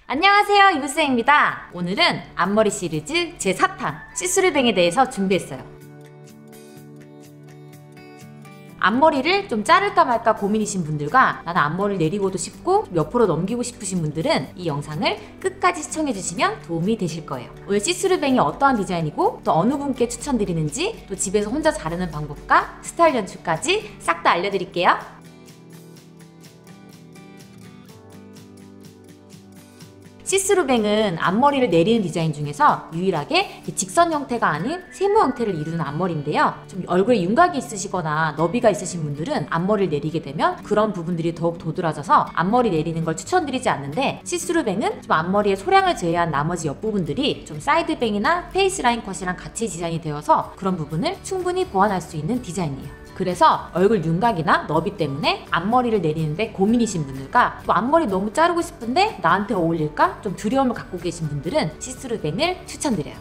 안녕하세요, 이브쌤입니다. 오늘은 앞머리 시리즈 제4탄 시스루뱅에 대해서 준비했어요. 앞머리를 좀 자를까 말까 고민이신 분들과 나는 앞머리를 내리고도 싶고 옆으로 넘기고 싶으신 분들은 이 영상을 끝까지 시청해주시면 도움이 되실 거예요. 오늘 시스루뱅이 어떠한 디자인이고 또 어느 분께 추천드리는지 또 집에서 혼자 자르는 방법과 스타일 연출까지 싹 다 알려드릴게요. 시스루뱅은 앞머리를 내리는 디자인 중에서 유일하게 직선 형태가 아닌 세모 형태를 이루는 앞머리인데요. 좀 얼굴에 윤곽이 있으시거나 너비가 있으신 분들은 앞머리를 내리게 되면 그런 부분들이 더욱 도드라져서 앞머리 내리는 걸 추천드리지 않는데, 시스루뱅은 좀 앞머리의 소량을 제외한 나머지 옆부분들이 좀 사이드뱅이나 페이스라인 컷이랑 같이 디자인이 되어서 그런 부분을 충분히 보완할 수 있는 디자인이에요. 그래서 얼굴 윤곽이나 너비 때문에 앞머리를 내리는데 고민이신 분들과 또 앞머리 너무 자르고 싶은데 나한테 어울릴까? 좀 두려움을 갖고 계신 분들은 시스루뱅을 추천드려요.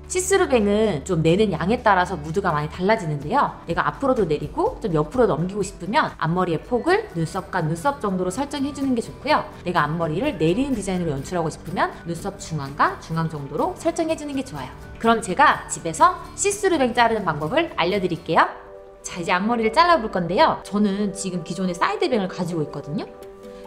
시스루뱅은 좀 내는 양에 따라서 무드가 많이 달라지는데요. 내가 앞으로도 내리고 좀 옆으로 넘기고 싶으면 앞머리의 폭을 눈썹과 눈썹 정도로 설정해주는 게 좋고요. 내가 앞머리를 내리는 디자인으로 연출하고 싶으면 눈썹 중앙과 중앙 정도로 설정해주는 게 좋아요. 그럼 제가 집에서 시스루뱅 자르는 방법을 알려드릴게요. 자, 이제 앞머리를 잘라볼 건데요. 저는 지금 기존에 사이드뱅을 가지고 있거든요.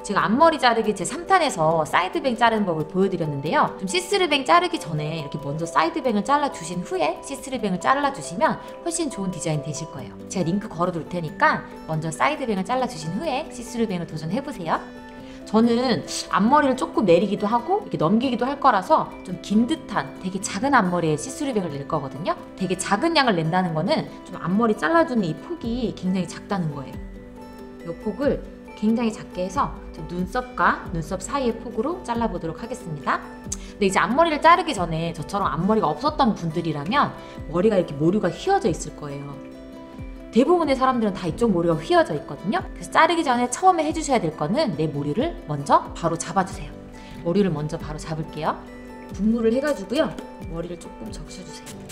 제가 앞머리 자르기 제3탄에서 사이드뱅 자르는 법을 보여드렸는데요. 좀 시스루뱅 자르기 전에 이렇게 먼저 사이드뱅을 잘라주신 후에 시스루뱅을 잘라주시면 훨씬 좋은 디자인 되실 거예요. 제가 링크 걸어둘 테니까 먼저 사이드뱅을 잘라주신 후에 시스루뱅을 도전해보세요. 저는 앞머리를 조금 내리기도 하고 이렇게 넘기기도 할 거라서 좀 긴 듯한 되게 작은 앞머리에 시스루뱅을 낼 거거든요. 되게 작은 양을 낸다는 거는 좀 앞머리 잘라주는 이 폭이 굉장히 작다는 거예요. 이 폭을 굉장히 작게 해서 눈썹과 눈썹 사이의 폭으로 잘라보도록 하겠습니다. 근데 이제 앞머리를 자르기 전에 저처럼 앞머리가 없었던 분들이라면 머리가 이렇게 모류가 휘어져 있을 거예요. 대부분의 사람들은 다 이쪽 모류가 휘어져 있거든요. 그래서 자르기 전에 처음에 해주셔야 될 거는 내 모류를 먼저 바로 잡아주세요. 모류를 먼저 바로 잡을게요. 분무를 해가지고요. 머리를 조금 적셔주세요.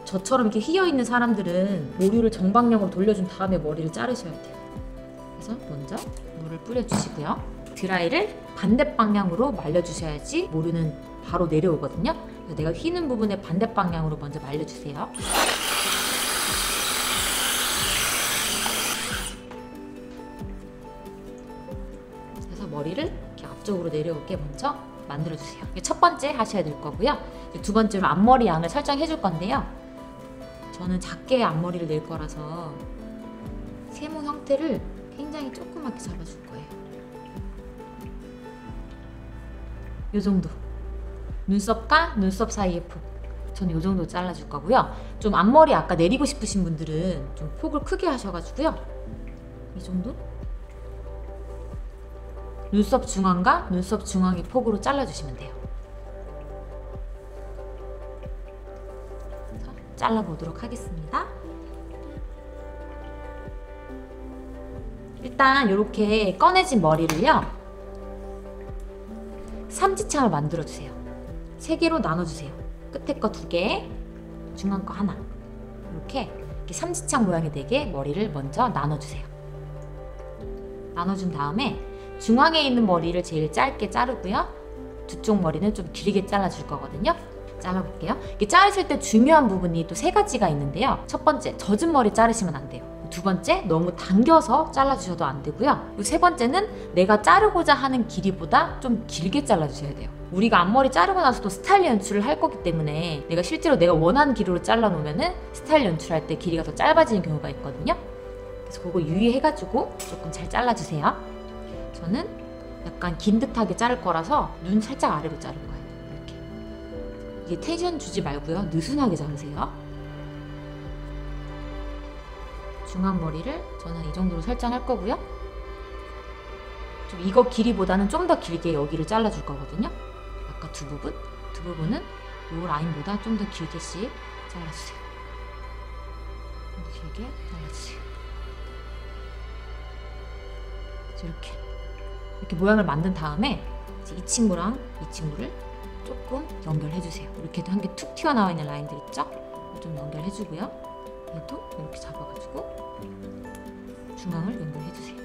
저처럼 이렇게 휘어있는 사람들은 모류를 정방향으로 돌려준 다음에 머리를 자르셔야 돼요. 그래서 먼저 물을 뿌려주시고요. 드라이를 반대 방향으로 말려주셔야지 모류는 바로 내려오거든요. 그래서 내가 휘는 부분에 반대 방향으로 먼저 말려주세요. 그래서 머리를 이렇게 앞쪽으로 내려오게 먼저 만들어주세요. 이게 첫 번째 하셔야 될 거고요. 두 번째로 앞머리 양을 설정해 줄 건데요. 저는 작게 앞머리를 낼 거라서 세모 형태를 굉장히 조그맣게 잡아줄 거예요. 이 정도. 눈썹과 눈썹 사이의 폭. 저는 이 정도 잘라줄 거고요. 좀 앞머리 아까 내리고 싶으신 분들은 좀 폭을 크게 하셔가지고요. 이 정도? 눈썹 중앙과 눈썹 중앙의 폭으로 잘라주시면 돼요. 잘라보도록 하겠습니다. 일단 이렇게 꺼내진 머리를요, 삼지창을 만들어주세요. 3개로 나눠주세요. 끝에 거 2개, 중간 거 하나. 이렇게 삼지창 모양이 되게 머리를 먼저 나눠주세요. 나눠준 다음에 중앙에 있는 머리를 제일 짧게 자르고요. 두 쪽 머리는 좀 길게 잘라줄 거거든요. 잘라볼게요. 이게 자르실 때 중요한 부분이 또 3가지가 있는데요. 첫 번째, 젖은 머리 자르시면 안 돼요. 두 번째, 너무 당겨서 잘라주셔도 안 되고요. 그리고 세 번째는 내가 자르고자 하는 길이보다 좀 길게 잘라주셔야 돼요. 우리가 앞머리 자르고 나서도 스타일 연출을 할 거기 때문에 내가 실제로 내가 원하는 길이로 잘라놓으면은 스타일 연출할 때 길이가 더 짧아지는 경우가 있거든요. 그래서 그거 유의해가지고 조금 잘 잘라주세요. 저는 약간 긴 듯하게 자를 거라서 눈 살짝 아래로 자를 거예요. 이게 텐션 주지 말고요. 느슨하게 자르세요. 중앙 머리를 저는 이 정도로 설정할 거고요. 좀 이거 길이보다는 좀 더 길게 여기를 잘라줄 거거든요. 아까 두 부분은 이 라인보다 좀 더 길게씩 잘라주세요. 길게 잘라주세요. 이렇게 모양을 만든 다음에 이제 이 친구랑 이 친구를 조금 연결해주세요. 이렇게 한 개 툭 튀어나와 있는 라인들 있죠? 좀 연결해주고요. 얘도 이렇게 잡아가지고 중앙을 연결해주세요.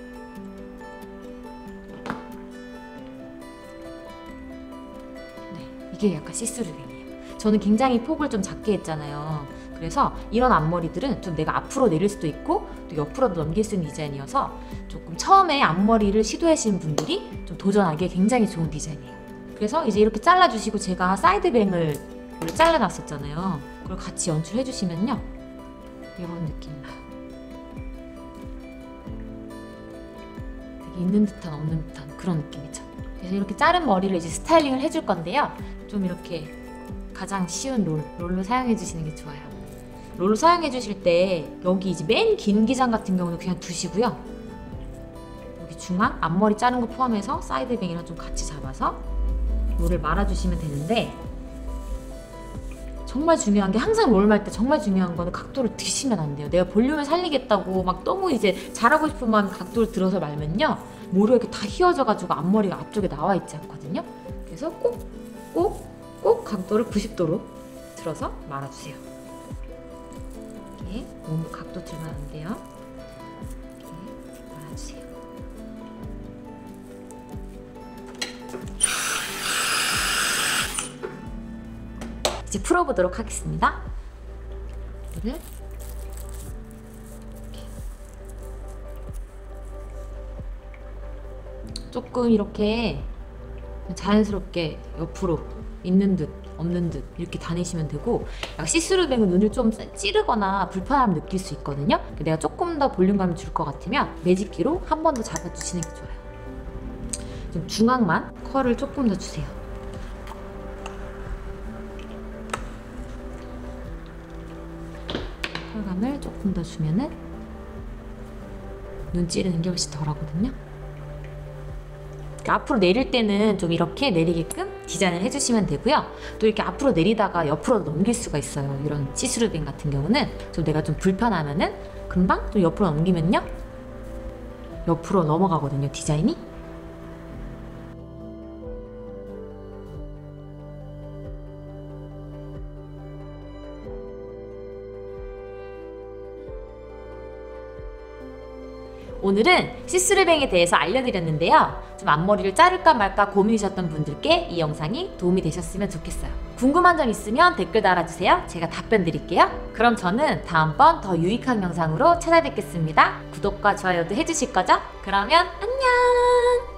네, 이게 약간 시스루뱅이에요. 저는 굉장히 폭을 좀 작게 했잖아요. 그래서 이런 앞머리들은 좀 내가 앞으로 내릴 수도 있고 또 옆으로도 넘길 수 있는 디자인이어서 조금 처음에 앞머리를 시도하시는 분들이 좀 도전하기에 굉장히 좋은 디자인이에요. 그래서 이제 이렇게 잘라주시고 제가 사이드뱅을 잘라놨었잖아요. 그걸 같이 연출해주시면요, 이런 느낌이 나요. 되게 있는 듯한 없는 듯한 그런 느낌이죠. 그래서 이렇게 자른 머리를 이제 스타일링을 해줄 건데요. 좀 이렇게 가장 쉬운 롤로 사용해 주시는 게 좋아요. 롤로 사용해 주실 때 여기 이제 맨 긴 기장 같은 경우는 그냥 두시고요. 여기 중앙 앞머리 자른 거 포함해서 사이드뱅이랑 좀 같이 잡아서 롤을 말아주시면 되는데, 정말 중요한 게 항상 롤 말 때 정말 중요한 거는 각도를 드시면 안 돼요. 내가 볼륨을 살리겠다고 막 너무 이제 잘하고 싶은 마음에 각도를 들어서 말면요, 모르게 이렇게 다 휘어져가지고 앞머리가 앞쪽에 나와 있지 않거든요. 그래서 꼭 각도를 90도로 들어서 말아주세요. 이렇게 너무 각도 들면 안 돼요. 이렇게 말아주세요. 이제 풀어보도록 하겠습니다. 이렇게 조금 이렇게 자연스럽게 옆으로 있는 듯 없는 듯 이렇게 다니시면 되고, 약간 시스루뱅은 눈을 좀 찌르거나 불편함을 느낄 수 있거든요. 내가 조금 더 볼륨감을 줄 것 같으면 매직기로 한 번 더 잡아주시는 게 좋아요. 좀 중앙만 컬을 조금 더 주세요. 컬감을 조금 더 주면은 눈 찌르는 게 훨씬 덜 하거든요. 앞으로 내릴 때는 좀 이렇게 내리게끔 디자인을 해주시면 되고요. 또 이렇게 앞으로 내리다가 옆으로 넘길 수가 있어요. 이런 시스루뱅 같은 경우는 좀 내가 좀 불편하면은 금방 좀 옆으로 넘기면요, 옆으로 넘어가거든요, 디자인이. 오늘은 시스루뱅에 대해서 알려드렸는데요. 좀 앞머리를 자를까 말까 고민이셨던 분들께 이 영상이 도움이 되셨으면 좋겠어요. 궁금한 점 있으면 댓글 달아주세요. 제가 답변 드릴게요. 그럼 저는 다음번 더 유익한 영상으로 찾아뵙겠습니다. 구독과 좋아요도 해주실 거죠? 그러면 안녕!